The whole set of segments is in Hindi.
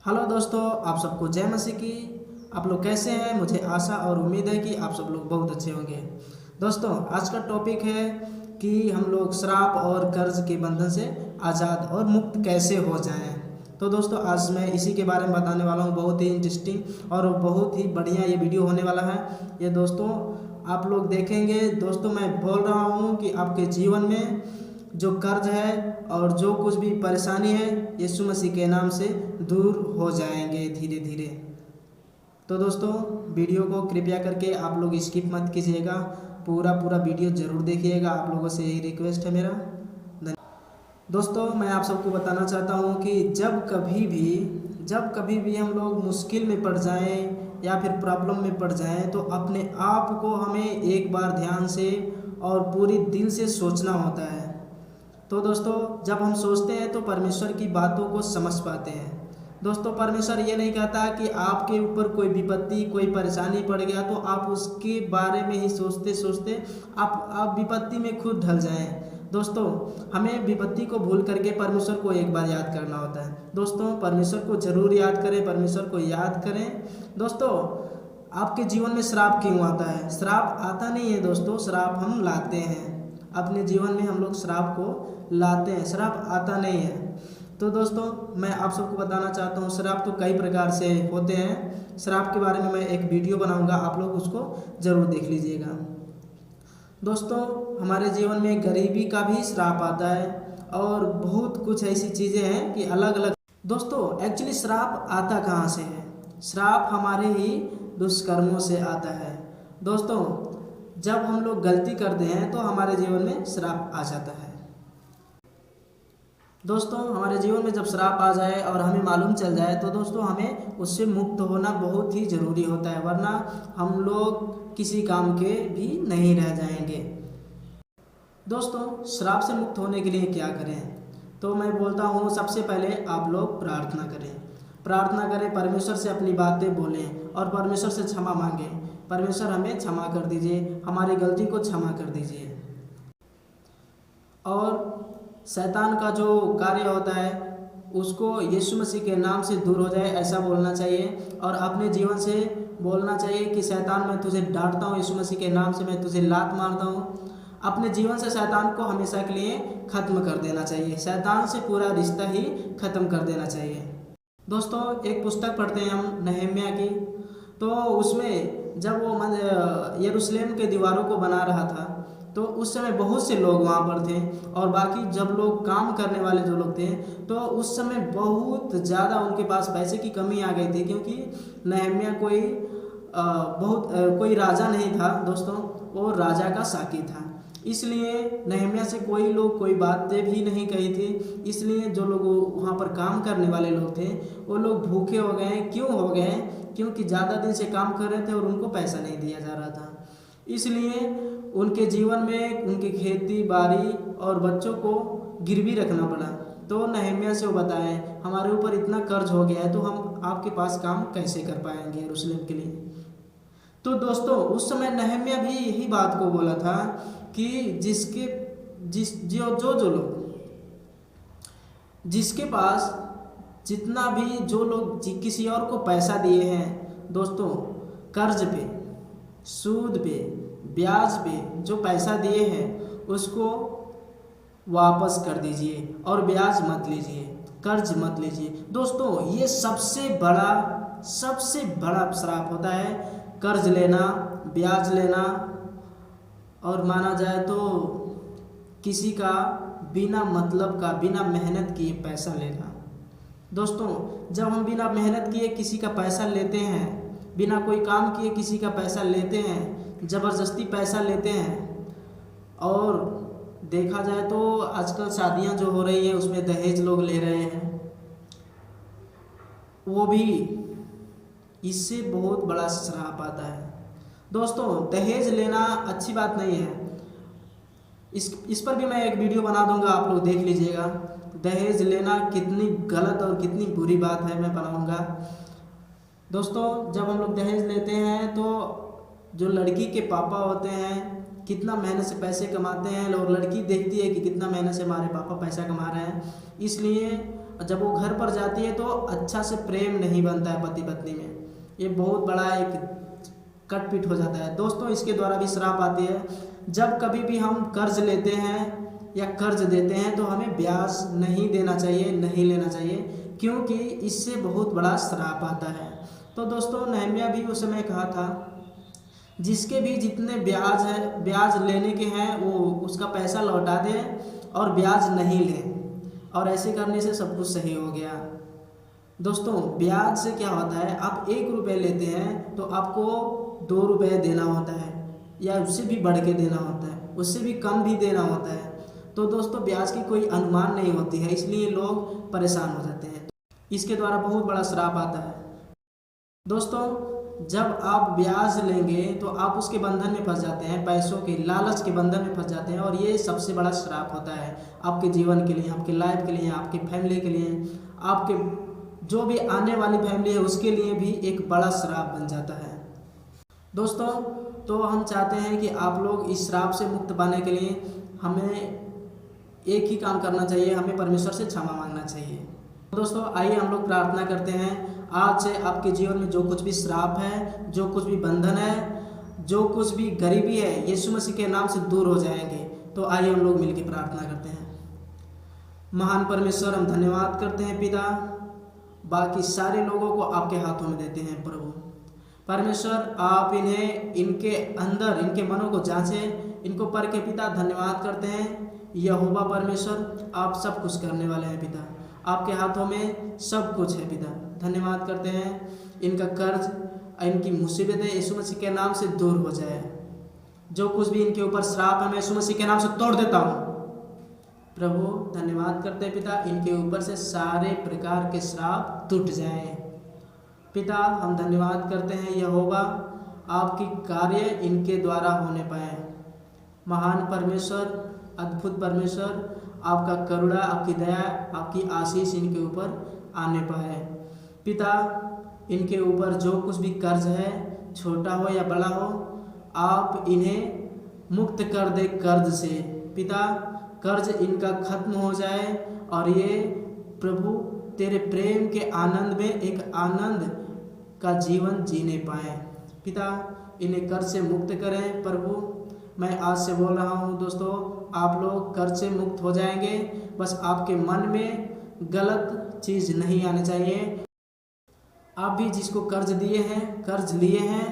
हेलो दोस्तों, आप सबको जय मसीह की। आप लोग कैसे हैं? मुझे आशा और उम्मीद है कि आप सब लोग बहुत अच्छे होंगे। दोस्तों, आज का टॉपिक है कि हम लोग श्राप और कर्ज के बंधन से आज़ाद और मुक्त कैसे हो जाएं। तो दोस्तों, आज मैं इसी के बारे में बताने वाला हूं। बहुत ही इंटरेस्टिंग और बहुत ही बढ़िया ये वीडियो होने वाला है। ये दोस्तों आप लोग देखेंगे। दोस्तों, मैं बोल रहा हूँ कि आपके जीवन में जो कर्ज है और जो कुछ भी परेशानी है, यीशु मसीह के नाम से दूर हो जाएंगे धीरे धीरे। तो दोस्तों, वीडियो को कृपया करके आप लोग स्किप मत कीजिएगा, पूरा पूरा वीडियो ज़रूर देखिएगा। आप लोगों से यही रिक्वेस्ट है मेरा। दोस्तों, मैं आप सबको बताना चाहता हूँ कि जब कभी भी हम लोग मुश्किल में पड़ जाएं या फिर प्रॉब्लम में पड़ जाएं, तो अपने आप को हमें एक बार ध्यान से और पूरी दिल से सोचना होता है। तो दोस्तों, जब हम सोचते हैं तो परमेश्वर की बातों को समझ पाते हैं। दोस्तों, परमेश्वर ये नहीं कहता कि आपके ऊपर कोई विपत्ति कोई परेशानी पड़ गया तो आप उसके बारे में ही सोचते सोचते आप विपत्ति में खुद ढल जाएं। दोस्तों, हमें विपत्ति को भूल करके परमेश्वर को एक बार याद करना होता है। दोस्तों, परमेश्वर को जरूर याद करें, परमेश्वर को याद करें। दोस्तों, आपके जीवन में श्राप क्यों आता है? श्राप आता नहीं है दोस्तों, श्राप हम लाते हैं। अपने जीवन में हम लोग श्राप को लाते हैं, श्राप आता नहीं है। तो दोस्तों, मैं आप सबको बताना चाहता हूँ, श्राप तो कई प्रकार से होते हैं। श्राप के बारे में मैं एक वीडियो बनाऊंगा, आप लोग उसको ज़रूर देख लीजिएगा। दोस्तों, हमारे जीवन में गरीबी का भी श्राप आता है और बहुत कुछ ऐसी चीज़ें हैं कि अलग अलग। दोस्तों, एक्चुअली श्राप आता कहाँ से है? श्राप हमारे ही दुष्कर्मों से आता है। दोस्तों, जब हम लोग गलती करते हैं तो हमारे जीवन में श्राप आ जाता है। दोस्तों, हमारे जीवन में जब श्राप आ जाए और हमें मालूम चल जाए तो दोस्तों हमें उससे मुक्त होना बहुत ही ज़रूरी होता है, वरना हम लोग किसी काम के भी नहीं रह जाएंगे। दोस्तों, श्राप से मुक्त होने के लिए क्या करें? तो मैं बोलता हूँ, सबसे पहले आप लोग प्रार्थना करें। प्रार्थना करें, परमेश्वर से अपनी बातें बोलें और परमेश्वर से क्षमा मांगें। परमेश्वर हमें क्षमा कर दीजिए, हमारी गलती को क्षमा कर दीजिए। और शैतान का जो कार्य होता है उसको यीशु मसीह के नाम से दूर हो जाए, ऐसा बोलना चाहिए। और अपने जीवन से बोलना चाहिए कि शैतान, मैं तुझे डांटता हूँ, यीशु मसीह के नाम से मैं तुझे लात मारता हूँ। अपने जीवन से शैतान को हमेशा के लिए ख़त्म कर देना चाहिए। शैतान से पूरा रिश्ता ही ख़त्म कर देना चाहिए। दोस्तों, एक पुस्तक पढ़ते हैं हम नहम्याह की, तो उसमें जब वो यरूशलेम के दीवारों को बना रहा था तो उस समय बहुत से लोग वहाँ पर थे, और बाकी जब लोग काम करने वाले जो लोग थे तो उस समय बहुत ज़्यादा उनके पास पैसे की कमी आ गई थी, क्योंकि नहम्याह कोई राजा नहीं था दोस्तों, वो राजा का साकी था। इसलिए नहम्याह से कोई लोग कोई बातें भी नहीं कही थी। इसलिए जो लोग वहाँ पर काम करने वाले लोग थे वो लोग भूखे हो गए। क्यों हो गए? क्योंकि ज़्यादा दिन से काम कर रहे थे और उनको पैसा नहीं दिया जा रहा था। इसलिए उनके जीवन में उनकी खेती बाड़ी और बच्चों को गिरवी रखना पड़ा। तो नहम्याह से वो बताए, हमारे ऊपर इतना कर्ज हो गया है तो हम आपके पास काम कैसे कर पाएंगे यरूशलेम के लिए। तो दोस्तों, उस समय नहम्याह भी यही बात को बोला था कि जो लोग जिसके पास जितना भी जो लोग किसी और को पैसा दिए हैं दोस्तों, कर्ज पे, सूद पे, ब्याज पे जो पैसा दिए हैं उसको वापस कर दीजिए और ब्याज मत लीजिए, कर्ज मत लीजिए। दोस्तों, ये सबसे बड़ा श्राप होता है, कर्ज लेना, ब्याज लेना, और माना जाए तो किसी का बिना मतलब का, बिना मेहनत किए पैसा लेना। दोस्तों, जब हम बिना मेहनत किए किसी का पैसा लेते हैं, बिना कोई काम किए किसी का पैसा लेते हैं, ज़बरदस्ती पैसा लेते हैं, और देखा जाए तो आजकल शादियां जो हो रही हैं उसमें दहेज लोग ले रहे हैं, वो भी इससे बहुत बड़ा श्राप आता है। दोस्तों, दहेज लेना अच्छी बात नहीं है। इस पर भी मैं एक वीडियो बना दूंगा, आप लोग देख लीजिएगा। दहेज लेना कितनी गलत और कितनी बुरी बात है, मैं बनाऊंगा। दोस्तों, जब हम लोग दहेज लेते हैं तो जो लड़की के पापा होते हैं कितना मेहनत से पैसे कमाते हैं, और लड़की देखती है कि कितना मेहनत से हमारे पापा पैसा कमा रहे हैं, इसलिए जब वो घर पर जाती है तो अच्छा से प्रेम नहीं बनता है पति पत्नी में। ये बहुत बड़ा एक कटपीट हो जाता है। दोस्तों इसके द्वारा भी श्राप आती है। जब कभी भी हम कर्ज लेते हैं या कर्ज देते हैं तो हमें ब्याज नहीं देना चाहिए, नहीं लेना चाहिए, क्योंकि इससे बहुत बड़ा श्राप आता है। तो दोस्तों नहम्याह भी उस समय कहा था जिसके भी जितने ब्याज है, ब्याज लेने के हैं वो उसका पैसा लौटा दे और ब्याज नहीं ले, और ऐसे करने से सब कुछ सही हो गया। दोस्तों ब्याज से क्या होता है, आप 1 रुपये लेते हैं तो आपको 2 रुपये देना होता है या उससे भी बढ़ के देना होता है, उससे भी कम भी देना होता है। तो दोस्तों ब्याज की कोई अनुमान नहीं होती है, इसलिए लोग परेशान हो जाते हैं। इसके द्वारा बहुत बड़ा श्राप आता है। दोस्तों जब आप ब्याज लेंगे तो आप उसके बंधन में फंस जाते हैं, पैसों के लालच के बंधन में फंस जाते हैं, और ये सबसे बड़ा श्राप होता है आपके जीवन के लिए, आपके लाइफ के लिए, आपकी फैमिली के लिए, आपके जो भी आने वाली फैमिली है उसके लिए भी एक बड़ा श्राप बन जाता है। दोस्तों तो हम चाहते हैं कि आप लोग इस श्राप से मुक्त पाने के लिए हमें एक ही काम करना चाहिए, हमें परमेश्वर से क्षमा मांगना चाहिए। दोस्तों आइए हम लोग प्रार्थना करते हैं। आज से आपके जीवन में जो कुछ भी श्राप है, जो कुछ भी बंधन है, जो कुछ भी गरीबी है, यीशु मसीह के नाम से दूर हो जाएंगे। तो आइए हम लोग मिलकर प्रार्थना करते हैं। महान परमेश्वर हम धन्यवाद करते हैं पिता, बाकी सारे लोगों को आपके हाथों में देते हैं प्रभु। परमेश्वर आप इन्हें इनके अंदर इनके मनों को जांचें, इनको परख के पिता धन्यवाद करते हैं। यहोवा परमेश्वर आप सब कुछ करने वाले हैं पिता, आपके हाथों में सब कुछ है पिता। धन्यवाद करते हैं, इनका कर्ज इनकी मुसीबतें यीशु मसीह के नाम से दूर हो जाए। जो कुछ भी इनके ऊपर श्राप है मैं यीशु मसीह के नाम से तोड़ देता हूँ प्रभु। धन्यवाद करते हैं पिता, इनके ऊपर से सारे प्रकार के श्राप टूट जाएं पिता। हम धन्यवाद करते हैं यहोवा, आपकी कार्य इनके द्वारा होने पाए। महान परमेश्वर, अद्भुत परमेश्वर, आपका करुणा, आपकी दया, आपकी आशीष इनके ऊपर आने पाए पिता। इनके ऊपर जो कुछ भी कर्ज है, छोटा हो या बड़ा हो, आप इन्हें मुक्त कर दे कर्ज से पिता। कर्ज इनका खत्म हो जाए और ये प्रभु तेरे प्रेम के आनंद में एक आनंद का जीवन जीने पाए पिता। इन्हें कर्ज से मुक्त करें प्रभु। मैं आज से बोल रहा हूँ दोस्तों, आप लोग कर्ज से मुक्त हो जाएंगे। बस आपके मन में गलत चीज़ नहीं आनी चाहिए। आप भी जिसको कर्ज दिए हैं, कर्ज लिए हैं,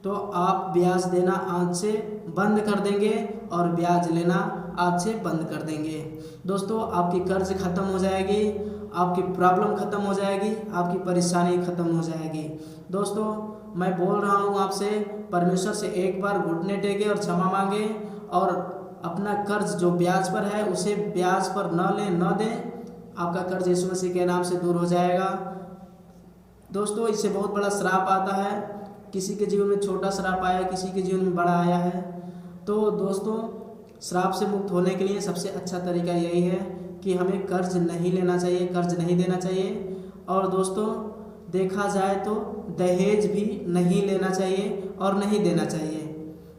तो आप ब्याज देना आज से बंद कर देंगे और ब्याज लेना आज से बंद कर देंगे। दोस्तों आपकी कर्ज खत्म हो जाएगी, आपकी प्रॉब्लम खत्म हो जाएगी, आपकी परेशानी खत्म हो जाएगी। दोस्तों मैं बोल रहा हूँ आपसे, परमेश्वर से एक बार घुटने टेके और क्षमा मांगे और अपना कर्ज जो ब्याज पर है उसे ब्याज पर न लें, न दें। आपका कर्ज यीशु मसीह के नाम से दूर हो जाएगा। दोस्तों इससे बहुत बड़ा श्राप आता है। किसी के जीवन में छोटा श्राप आया, किसी के जीवन में बड़ा आया है। तो दोस्तों श्राप से मुक्त होने के लिए सबसे अच्छा तरीका यही है कि हमें कर्ज नहीं लेना चाहिए, कर्ज नहीं देना चाहिए। और दोस्तों देखा जाए तो दहेज भी नहीं लेना चाहिए और नहीं देना चाहिए,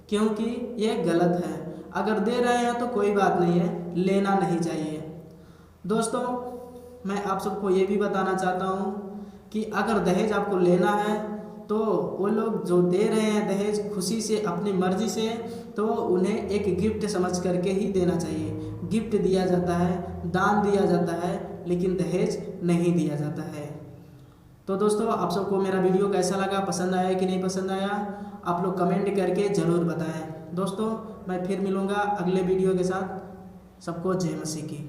क्योंकि यह गलत है। अगर दे रहे हैं तो कोई बात नहीं है, लेना नहीं चाहिए। दोस्तों मैं आप सबको ये भी बताना चाहता हूँ कि अगर दहेज आपको लेना है तो वो लोग जो दे रहे हैं दहेज खुशी से, अपनी मर्जी से, तो उन्हें एक गिफ्ट समझ करके ही देना चाहिए। गिफ्ट दिया जाता है, दान दिया जाता है, लेकिन दहेज नहीं दिया जाता है। तो दोस्तों आप सबको मेरा वीडियो कैसा लगा, पसंद आया कि नहीं पसंद आया, आप लोग कमेंट करके ज़रूर बताएं। दोस्तों मैं फिर मिलूँगा अगले वीडियो के साथ। सबको जय मसीह की।